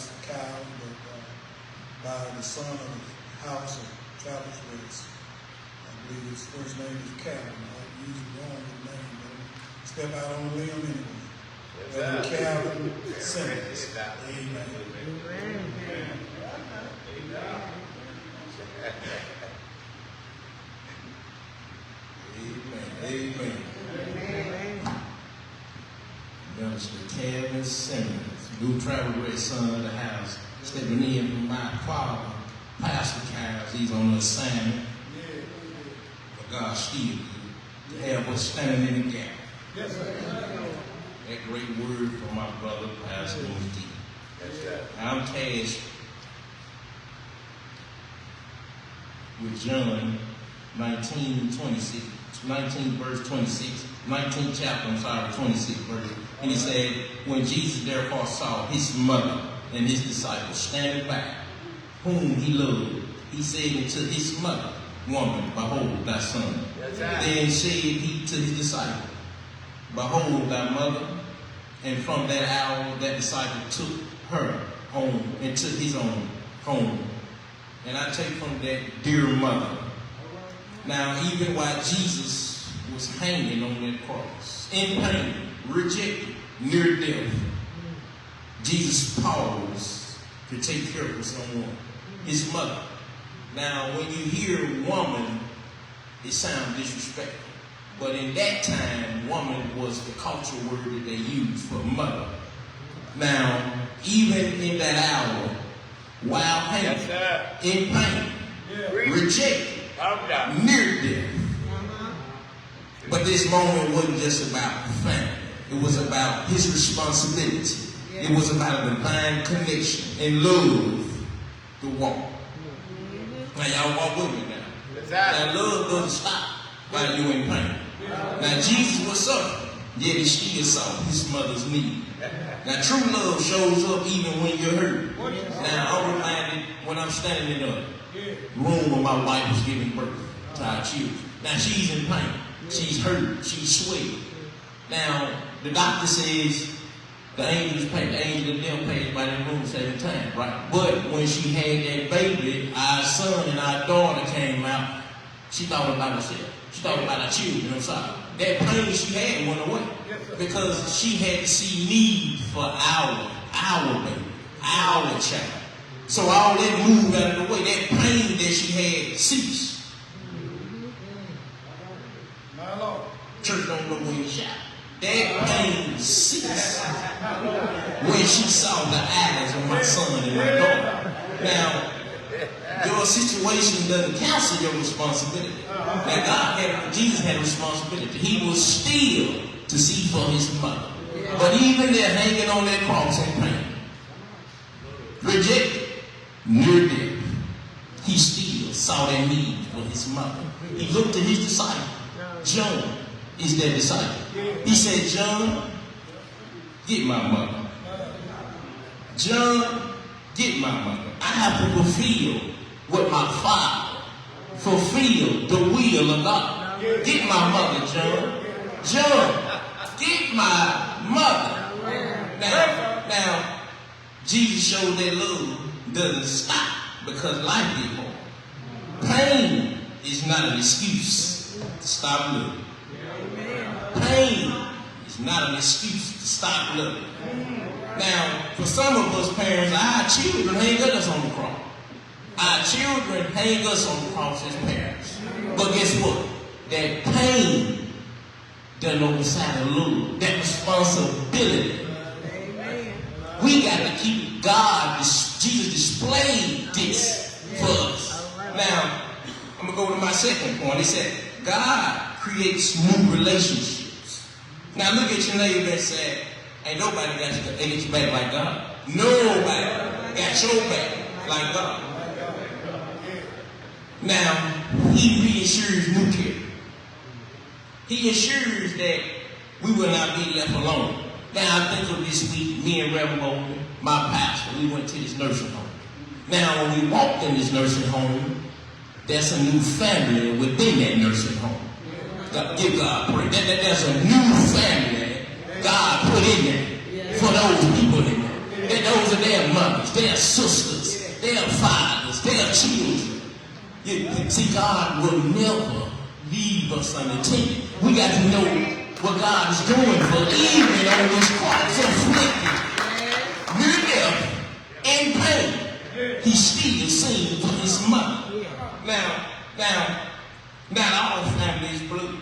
Pastor Kyle, but by the son of the house of Travis West. I believe his first name is Calvin. I use the wrong name, but step out on a limb anyway. Reverend Calvin Simmons. Amen. Amen. Amen. Minister Calvin Simmons, new travel red son of the house, stepping in from my father, Pastor Kyle. He's on the assignment. But God still good to have us standing in the gap. Yes, sir. That great word from my brother, Pastor Moody. I'm tasked with John 19 verse 26, 19th chapter, 26 verse. And he said, when Jesus therefore saw his mother and his disciples standing by, whom he loved, he said unto his mother, woman, behold thy son. Then said he to his disciple, behold thy mother. And from that hour that disciple took her home into his own home. And I take from that, dear mother. Now, even while Jesus was hanging on that cross, in pain, rejected, near death, Jesus paused to take care of someone, his mother. Now, when you hear woman, it sounds disrespectful. But in that time, woman was the cultural word that they used for mother. Now, even in that hour, while hanging, in pain, rejected, near death. But this moment wasn't just about family. It was about his responsibility. It was about a divine connection and love to walk. Now y'all walk with me now. Now love doesn't stop while you're in pain. Now Jesus was suffering, yet he still saw his mother's need. Now true love shows up even when you're hurt. Now I'm reminded when I'm standing in the room where my wife was giving birth to our children. Now she's in pain. She's hurt. She's sweating. Now the doctor says the angel of death passed by that room 7 times, right? But when she had that baby, our son and our daughter came out, she thought about herself. She thought about her children. I'm sorry. That pain she had went away because she had to see need for our baby, our child. So all that moved out of the way. That pain that she had ceased. My Lord. Church don't know when you shout. That pain ceased when she saw the eyes of my son and my daughter. Now, your situation doesn't cancel your responsibility. Now, Jesus had a responsibility. He was still to see for his mother. But even there, hanging on that cross in pain, rejected, near death, he still saw that need for his mother. He looked at his disciple. John is their disciple. He said, John, get my mother. John, get my mother. I have to fulfill what my father fulfilled, the will of God. Get my mother, John. John, get my mother. Now, Jesus showed that love doesn't stop because life is hard. Pain is not an excuse to stop loving. Pain is not an excuse to stop loving. Now, for some of us parents, our children hang us on the cross. Our children hang us on the cross as parents. But guess what? That pain doesn't overshadow love. That responsibility. We got to keep God. Jesus displayed this for us. Now, I'm going to go to my second point. He said, God creates new relationships. Now, look at your neighbor and say, ain't nobody got your back like God. Nobody got your back like God. Now, he reassures new care. He assures that we will not be left alone. Now, I think of this week, me and Reverend Bowman, my pastor, we went to this nursing home. Now, when we walked in this nursing home, there's a new family within that nursing home. Give God praise. There's a new family God put in there for those people in there. Those are their mothers. brothers, their sisters, their fathers, their children. See, God will never leave us unattended. We got to know what God is doing, for even on this cross afflicted, near death, and pain, he still sings for his mother. Now, not all families blue.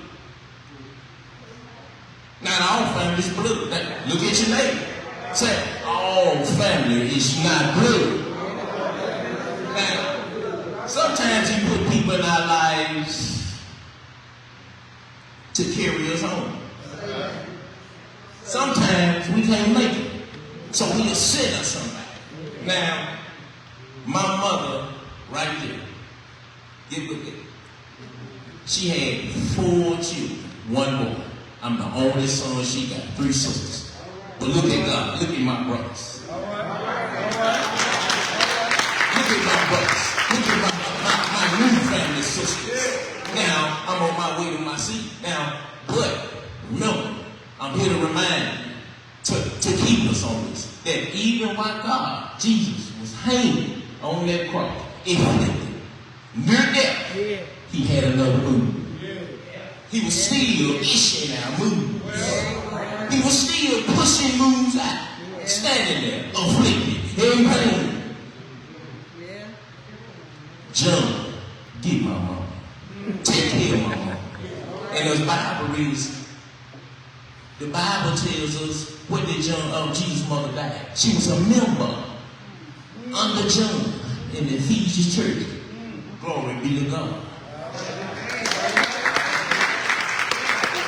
Not all families blue. Now, look at your neighbor. Say, all family is not blue. Now, sometimes he put people in our lives to carry us home. Sometimes we can't make it, so he'll send us somebody. Now, my mother, right there, get with it. She had 4 children, 1 boy. I'm the only son she got, 3 sisters. But look at God, look at my brothers. Look at my brothers. Look at my new family sisters. Now, I'm on my way to my seat. Now, but remember, I'm here to remind you to keep us on this. That even while God, Jesus, was hanging on that cross, afflicted, near death, he had another move. He was still issuing out moves. He was still pushing moves out. Standing there, afflicted, in pain. John, get my mama. Take care of my mama. And as the Bible reads, the Bible tells us when did Jesus' mother die? She was a member under John in the Ephesian church. Glory be to God.